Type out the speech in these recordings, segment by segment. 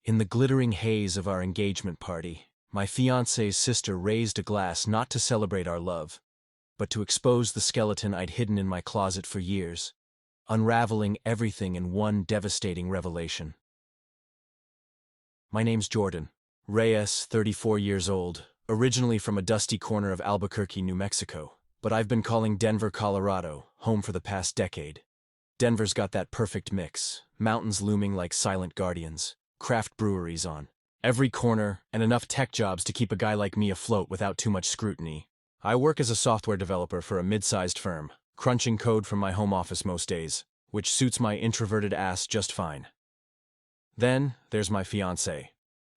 In the glittering haze of our engagement party, my fiancé's sister raised a glass not to celebrate our love, but to expose the skeleton I'd hidden in my closet for years, unraveling everything in one devastating revelation. My name's Jordan, Reyes, 34 years old, originally from a dusty corner of Albuquerque, New Mexico, but I've been calling Denver, Colorado, home for the past decade. Denver's got that perfect mix, mountains looming like silent guardians, craft breweries on every corner, and enough tech jobs to keep a guy like me afloat without too much scrutiny. I work as a software developer for a mid-sized firm, crunching code from my home office most days, which suits my introverted ass just fine. Then, there's my fiancé.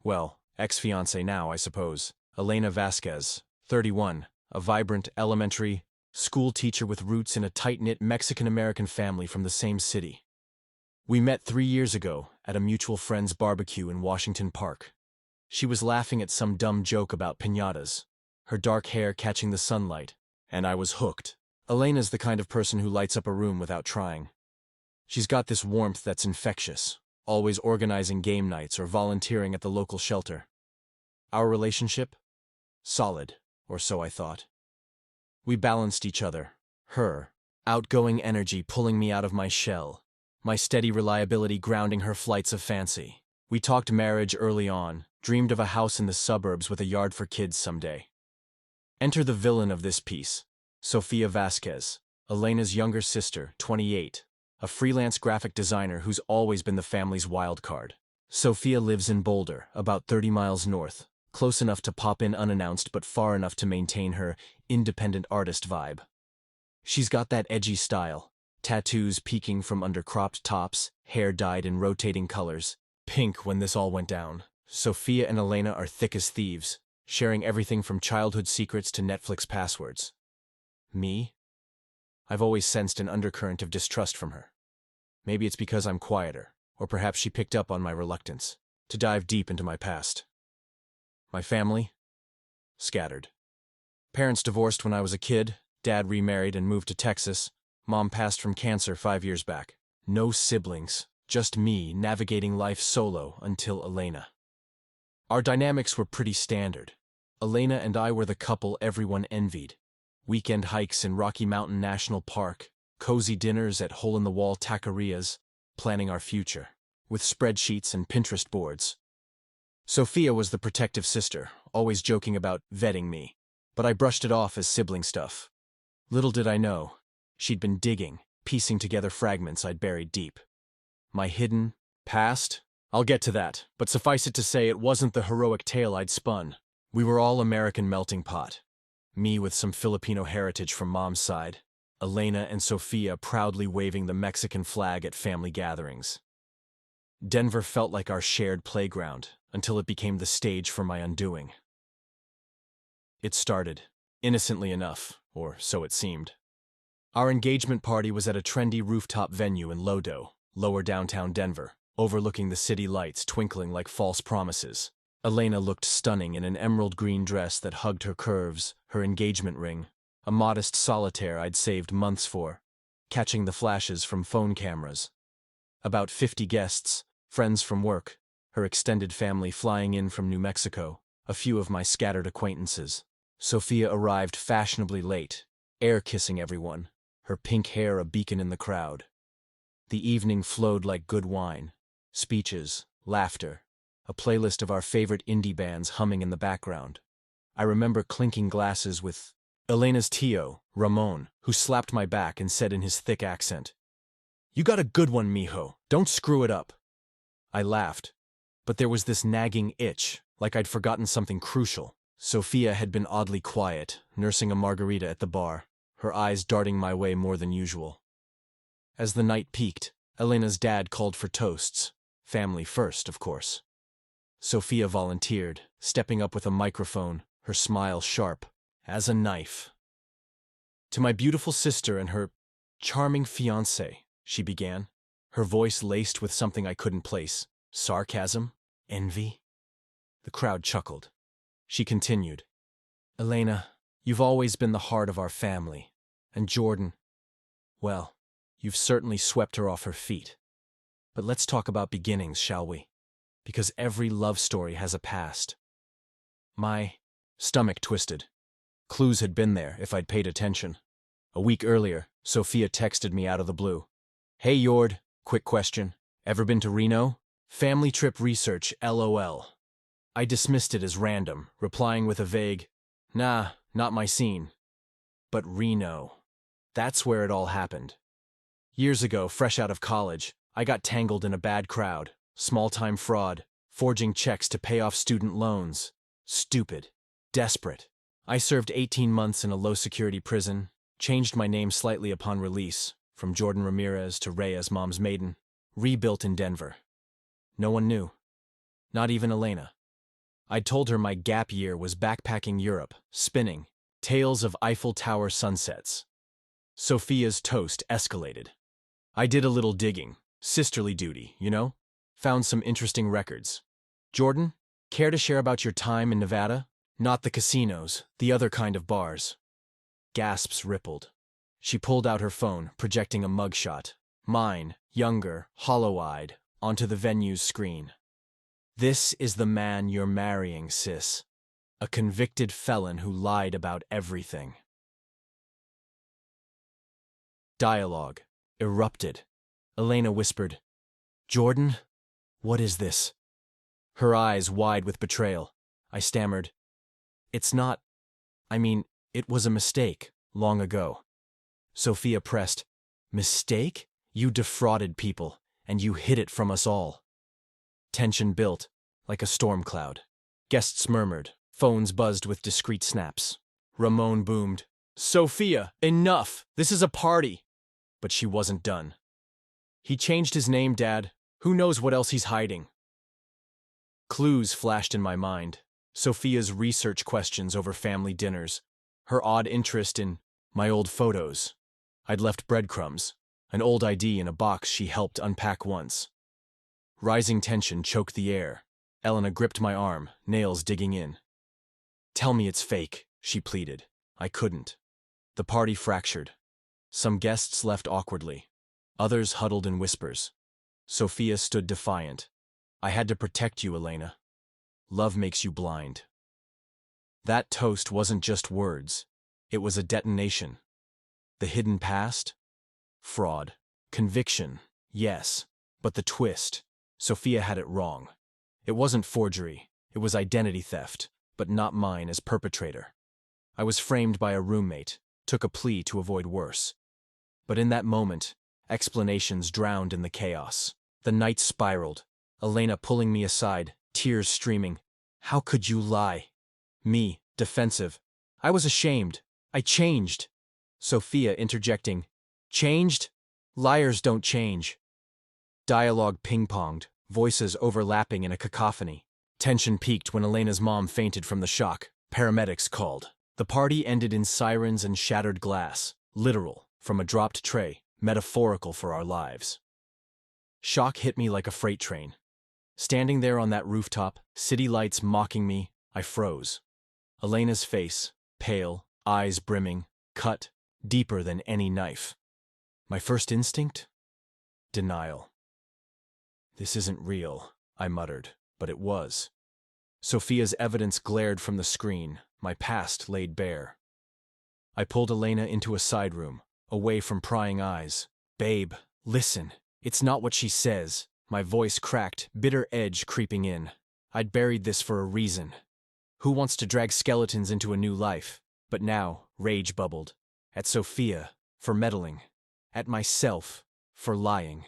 Well, ex-fiancé now, I suppose. Elena Vasquez, 31, a vibrant elementary school teacher with roots in a tight-knit Mexican-American family from the same city. We met 3 years ago at a mutual friend's barbecue in Washington Park. She was laughing at some dumb joke about piñatas, her dark hair catching the sunlight, and I was hooked. Elena's the kind of person who lights up a room without trying. She's got this warmth that's infectious, always organizing game nights or volunteering at the local shelter. Our relationship? Solid, or so I thought. We balanced each other. Her outgoing energy pulling me out of my shell, my steady reliability grounding her flights of fancy. We talked marriage early on, dreamed of a house in the suburbs with a yard for kids someday. Enter the villain of this piece, Sofia Vasquez, Elena's younger sister, 28, a freelance graphic designer who's always been the family's wild card. Sofia lives in Boulder, about 30 miles north, close enough to pop in unannounced but far enough to maintain her independent artist vibe. She's got that edgy style, tattoos peeking from under cropped tops, hair dyed in rotating colors, pink when this all went down. Sofia and Elena are thick as thieves, sharing everything from childhood secrets to Netflix passwords. Me? I've always sensed an undercurrent of distrust from her. Maybe it's because I'm quieter, or perhaps she picked up on my reluctance to dive deep into my past. My family? Scattered. Parents divorced when I was a kid, dad remarried and moved to Texas, mom passed from cancer 5 years back. No siblings, just me navigating life solo until Elena. Our dynamics were pretty standard. Elena and I were the couple everyone envied. Weekend hikes in Rocky Mountain National Park, cozy dinners at hole-in-the-wall taquerias, planning our future, with spreadsheets and Pinterest boards. Sofia was the protective sister, always joking about vetting me, but I brushed it off as sibling stuff. Little did I know, she'd been digging, piecing together fragments I'd buried deep. My hidden past? I'll get to that, but suffice it to say it wasn't the heroic tale I'd spun. We were all American melting pot. Me with some Filipino heritage from mom's side, Elena and Sofia proudly waving the Mexican flag at family gatherings. Denver felt like our shared playground, until it became the stage for my undoing. It started, innocently enough, or so it seemed. Our engagement party was at a trendy rooftop venue in Lodo, lower downtown Denver, overlooking the city lights twinkling like false promises. Elena looked stunning in an emerald green dress that hugged her curves, her engagement ring, a modest solitaire I'd saved months for, catching the flashes from phone cameras. About 50 guests, friends from work, her extended family flying in from New Mexico, a few of my scattered acquaintances. Sofia arrived fashionably late, air-kissing everyone, her pink hair a beacon in the crowd. The evening flowed like good wine, speeches, laughter, a playlist of our favorite indie bands humming in the background. I remember clinking glasses with Elena's Tio, Ramon, who slapped my back and said in his thick accent, "You got a good one, mijo, don't screw it up." I laughed, but there was this nagging itch, like I'd forgotten something crucial. Sofia had been oddly quiet, nursing a margarita at the bar, her eyes darting my way more than usual. As the night peaked, Elena's dad called for toasts, family first, of course. Sofia volunteered, stepping up with a microphone, her smile sharp as a knife. "To my beautiful sister and her charming fiancé," she began, her voice laced with something I couldn't place. Sarcasm? Envy? The crowd chuckled. She continued, "Elena, you've always been the heart of our family, and Jordan, well, you've certainly swept her off her feet. But let's talk about beginnings, shall we? because every love story has a past. My stomach twisted. Clues had been there if I'd paid attention. A week earlier, Sophia texted me out of the blue. Hey Yord, quick question. Ever been to Reno? Family trip research, LOL. I dismissed it as random, replying with a vague, nah, not my scene. But Reno. That's where it all happened. Years ago, fresh out of college, I got tangled in a bad crowd, small-time fraud, forging checks to pay off student loans. Stupid. Desperate. I served 18 months in a low-security prison, changed my name slightly upon release, from Jordan Ramirez to Rhea's mom's maiden, rebuilt in Denver. No one knew. Not even Elena. I'd told her my gap year was backpacking Europe, spinning, tales of Eiffel Tower sunsets. Sophia's toast escalated. I did a little digging, sisterly duty, you know? Found some interesting records. Jordan, care to share about your time in Nevada? Not the casinos, the other kind of bars. Gasps rippled. She pulled out her phone, projecting a mugshot. Mine, younger, hollow-eyed, onto the venue's screen. This is the man you're marrying, sis. A convicted felon who lied about everything. Dialogue erupted. Elena whispered, Jordan, what is this? Her eyes wide with betrayal. I stammered, it was a mistake, long ago. Sophia pressed, mistake? You defrauded people, and you hid it from us all. Tension built, like a storm cloud. Guests murmured, phones buzzed with discreet snaps. Ramon boomed, Sophia, enough! This is a party! But she wasn't done. He changed his name, Dad. Who knows what else he's hiding? Clues flashed in my mind. Sophia's research questions over family dinners. Her odd interest in my old photos. I'd left breadcrumbs, an old ID in a box she helped unpack once. Rising tension choked the air. Elena gripped my arm, nails digging in. Tell me it's fake, she pleaded. I couldn't. The party fractured. Some guests left awkwardly. Others huddled in whispers. Sophia stood defiant. I had to protect you, Elena. Love makes you blind. That toast wasn't just words. It was a detonation. The hidden past? Fraud. Conviction? Yes. But the twist. Sophia had it wrong. It wasn't forgery. It was identity theft, but not mine as perpetrator. I was framed by a roommate, took a plea to avoid worse. But in that moment, explanations drowned in the chaos. The night spiraled, Elena pulling me aside, tears streaming. How could you lie? Me, defensive. I was ashamed. I changed. Sophia interjecting. Changed? Liars don't change. Dialogue ping-ponged, voices overlapping in a cacophony. Tension peaked when Elena's mom fainted from the shock. Paramedics called. The party ended in sirens and shattered glass. Literal, from a dropped tray, metaphorical for our lives. Shock hit me like a freight train. Standing there on that rooftop, city lights mocking me, I froze. Elena's face, pale, eyes brimming, cut, deeper than any knife. My first instinct? Denial. This isn't real, I muttered, but it was. Sophia's evidence glared from the screen, my past laid bare. I pulled Elena into a side room, away from prying eyes. Babe, listen, it's not what she says. My voice cracked, bitter edge creeping in. I'd buried this for a reason. Who wants to drag skeletons into a new life? But now, rage bubbled. At Sophia, for meddling. At myself, for lying.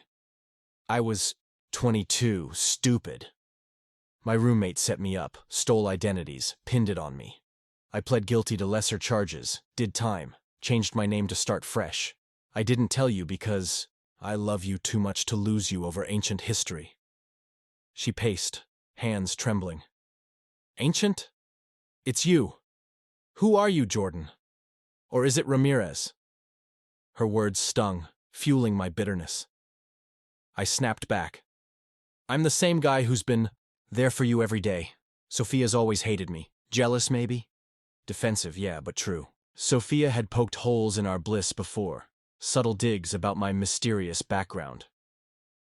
I was 22, stupid. My roommate set me up, stole identities, pinned it on me. I pled guilty to lesser charges, did time, changed my name to start fresh. I didn't tell you because I love you too much to lose you over ancient history. She paced, hands trembling. Ancient? It's you. Who are you, Jordan? Or is it Ramirez? Her words stung, fueling my bitterness. I snapped back. I'm the same guy who's been there for you every day. Sophia's always hated me. Jealous, maybe? Defensive, yeah, but true. Sophia had poked holes in our bliss before, subtle digs about my mysterious background.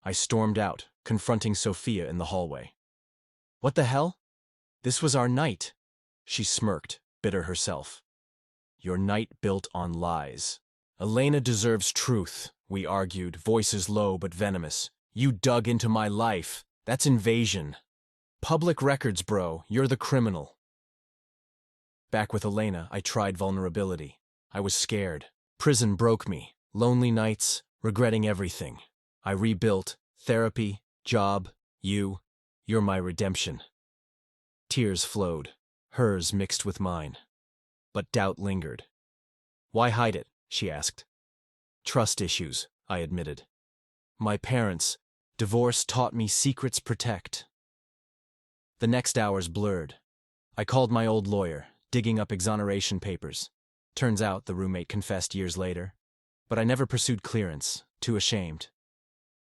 I stormed out, confronting Sophia in the hallway. What the hell? This was our night. She smirked, bitter herself. Your night built on lies. Elena deserves truth, we argued, voices low but venomous. You dug into my life. That's invasion. Public records, bro. You're the criminal. Back with Elena, I tried vulnerability. I was scared. Prison broke me. Lonely nights, regretting everything. I rebuilt. Therapy, job, you. You're my redemption. Tears flowed. Hers mixed with mine. But doubt lingered. Why hide it? She asked. Trust issues, I admitted. My parents, divorce taught me secrets protect. The next hours blurred. I called my old lawyer, digging up exoneration papers. Turns out the roommate confessed years later. But I never pursued clearance, too ashamed.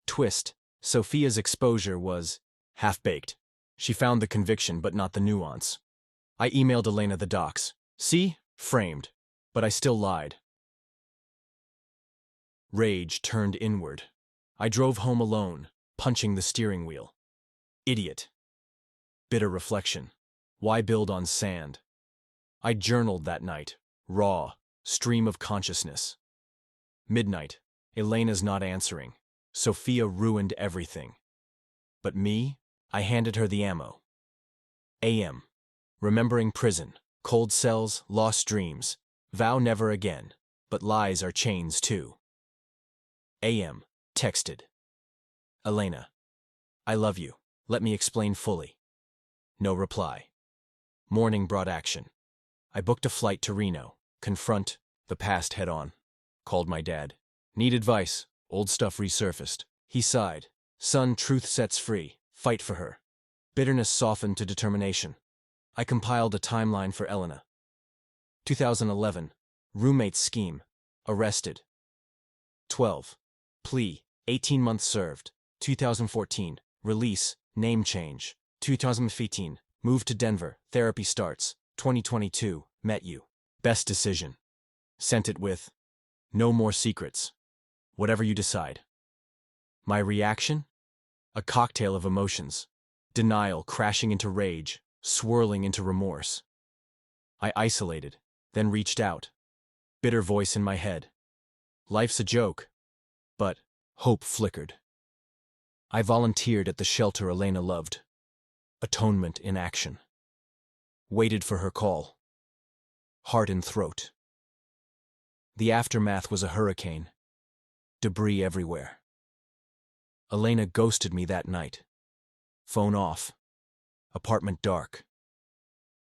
Twist, Sophia's exposure was half-baked. She found the conviction but not the nuance. I emailed Elena the docs. See? Framed. But I still lied. Rage turned inward. I drove home alone, punching the steering wheel. Idiot. Bitter reflection. Why build on sand? I journaled that night. Raw. Stream of consciousness. Midnight. Elena's not answering. Sophia ruined everything. But me? I handed her the ammo. AM. Remembering prison. Cold cells, lost dreams. Vow never again. But lies are chains too. AM. Texted. Elena. I love you. Let me explain fully. No reply. Morning brought action. I booked a flight to Reno. Confront the past head-on. Called my dad. Need advice. Old stuff resurfaced. He sighed. Son, truth sets free. Fight for her. Bitterness softened to determination. I compiled a timeline for Elena. 2011. Roommate scheme. Arrested. 12. Plea. 18 months served. 2014. Release. Name change. 2015. Moved to Denver. Therapy starts. 2022. Met you. Best decision. Sent it with, no more secrets. Whatever you decide. My reaction? A cocktail of emotions. Denial crashing into rage, swirling into remorse. I isolated, then reached out. Bitter voice in my head. Life's a joke. But hope flickered. I volunteered at the shelter Elena loved. Atonement in action. Waited for her call. Heart in throat. The aftermath was a hurricane. Debris everywhere. Elena ghosted me that night. Phone off. Apartment dark.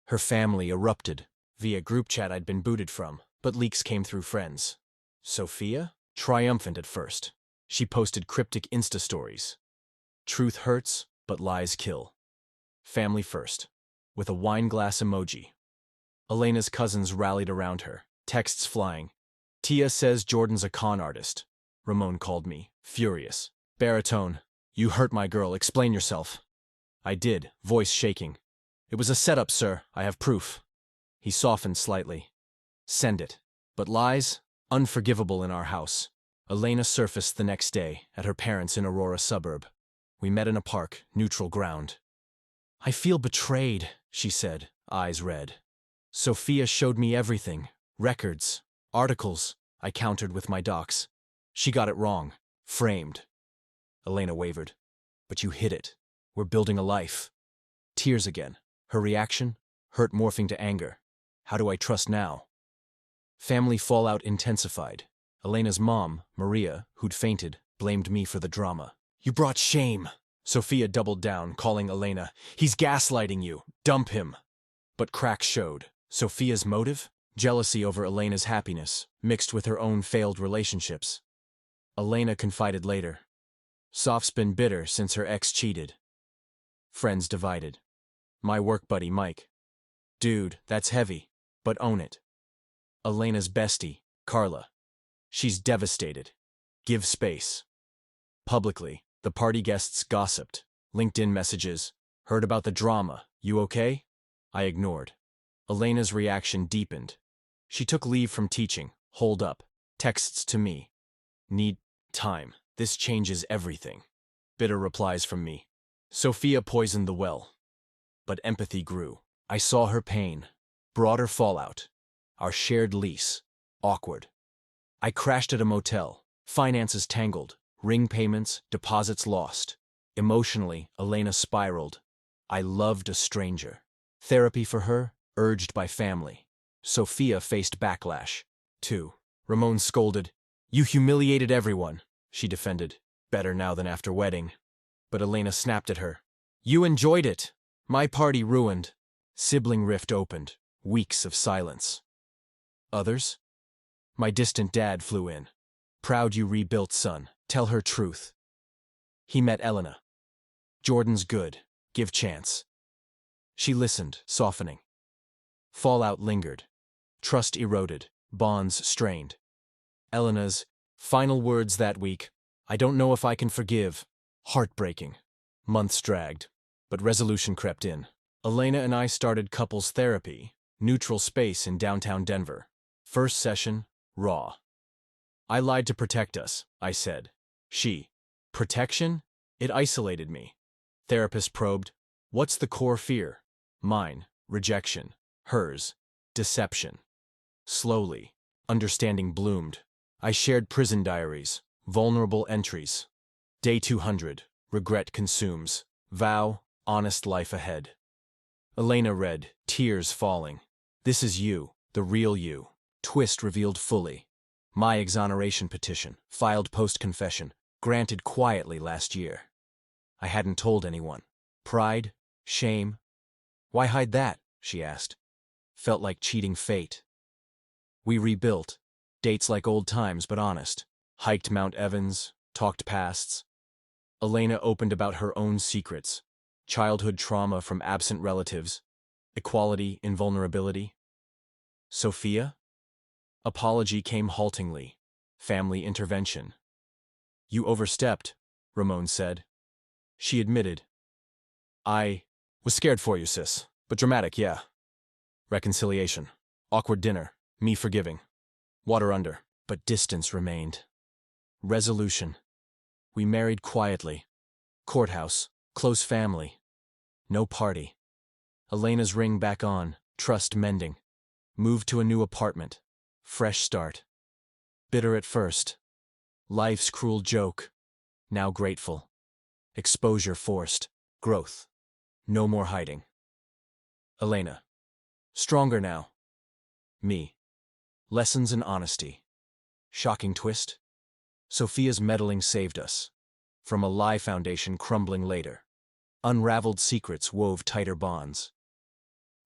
Her family erupted via group chat I'd been booted from, but leaks came through friends. Sophia? Triumphant at first. She posted cryptic Insta stories. Truth hurts, but lies kill. Family first. With a wine glass emoji. Elena's cousins rallied around her, texts flying. Tia says Jordan's a con artist. Ramon called me, furious. Baritone, you hurt my girl, explain yourself. I did, voice shaking. It was a setup, sir, I have proof. He softened slightly. Send it. But lies? Unforgivable in our house. Elena surfaced the next day, at her parents' in Aurora suburb. We met in a park, neutral ground. I feel betrayed, she said, eyes red. Sophia showed me everything. Records. Articles. I countered with my docs. She got it wrong. Framed. Elena wavered. But you hid it. We're building a life. Tears again. Her reaction? Hurt morphing to anger. How do I trust now? Family fallout intensified. Elena's mom, Maria, who'd fainted, blamed me for the drama. You brought shame. Sophia doubled down, calling Elena. He's gaslighting you. Dump him. But cracks showed. Sophia's motive? Jealousy over Elena's happiness, mixed with her own failed relationships. Elena confided later. Soph's been bitter since her ex cheated. Friends divided. My work buddy, Mike. Dude, that's heavy, but own it. Elena's bestie, Carla. She's devastated. Give space. Publicly, the party guests gossiped. LinkedIn messages. Heard about the drama. You okay? I ignored. Elena's reaction deepened. She took leave from teaching. Hold up. Texts to me. Need time. This changes everything. Bitter replies from me. Sophia poisoned the well. But empathy grew. I saw her pain. Broader fallout. Our shared lease. Awkward. I crashed at a motel. Finances tangled. Ring payments, deposits lost. Emotionally, Elena spiraled. I loved a stranger. Therapy for her, urged by family. Sophia faced backlash. Too. Ramon scolded. You humiliated everyone, she defended. Better now than after wedding. But Elena snapped at her. You enjoyed it. My party ruined. Sibling rift opened. Weeks of silence. Others? My distant dad flew in. Proud you rebuilt, son. Tell her truth. He met Elena. Jordan's good. Give chance. She listened, softening. Fallout lingered. Trust eroded. Bonds strained. Elena's final words that week, I don't know if I can forgive. Heartbreaking. Months dragged, but resolution crept in. Elena and I started couples therapy, neutral space in downtown Denver. First session, raw. I lied to protect us, I said. She. Protection? It isolated me. Therapist probed. What's the core fear? Mine, rejection. Hers, deception. Slowly, understanding bloomed. I shared prison diaries, vulnerable entries. Day 200, regret consumes. Vow, honest life ahead. Elena read, tears falling. This is you, the real you. Twist revealed fully. My exoneration petition, filed post-confession, granted quietly last year. I hadn't told anyone. Pride? Shame? Why hide that? She asked. Felt like cheating fate. We rebuilt. Dates like old times, but honest. Hiked Mount Evans, talked pasts. Elena opened about her own secrets. Childhood trauma from absent relatives. Equality in vulnerability. Sophia? Apology came haltingly. Family intervention. You overstepped, Ramon said. She admitted. I was scared for you, sis. But dramatic, yeah. Reconciliation. Awkward dinner. Me forgiving. Water under. But distance remained. Resolution. We married quietly. Courthouse. Close family. No party. Elena's ring back on. Trust mending. Moved to a new apartment. Fresh start. Bitter at first. Life's cruel joke. Now grateful. Exposure forced. Growth. No more hiding. Elena. Stronger now. Me. Lessons in honesty. Shocking twist. Sophia's meddling saved us. From a lie foundation crumbling later. Unraveled secrets wove tighter bonds.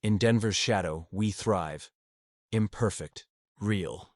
In Denver's shadow, we thrive. Imperfect. Real.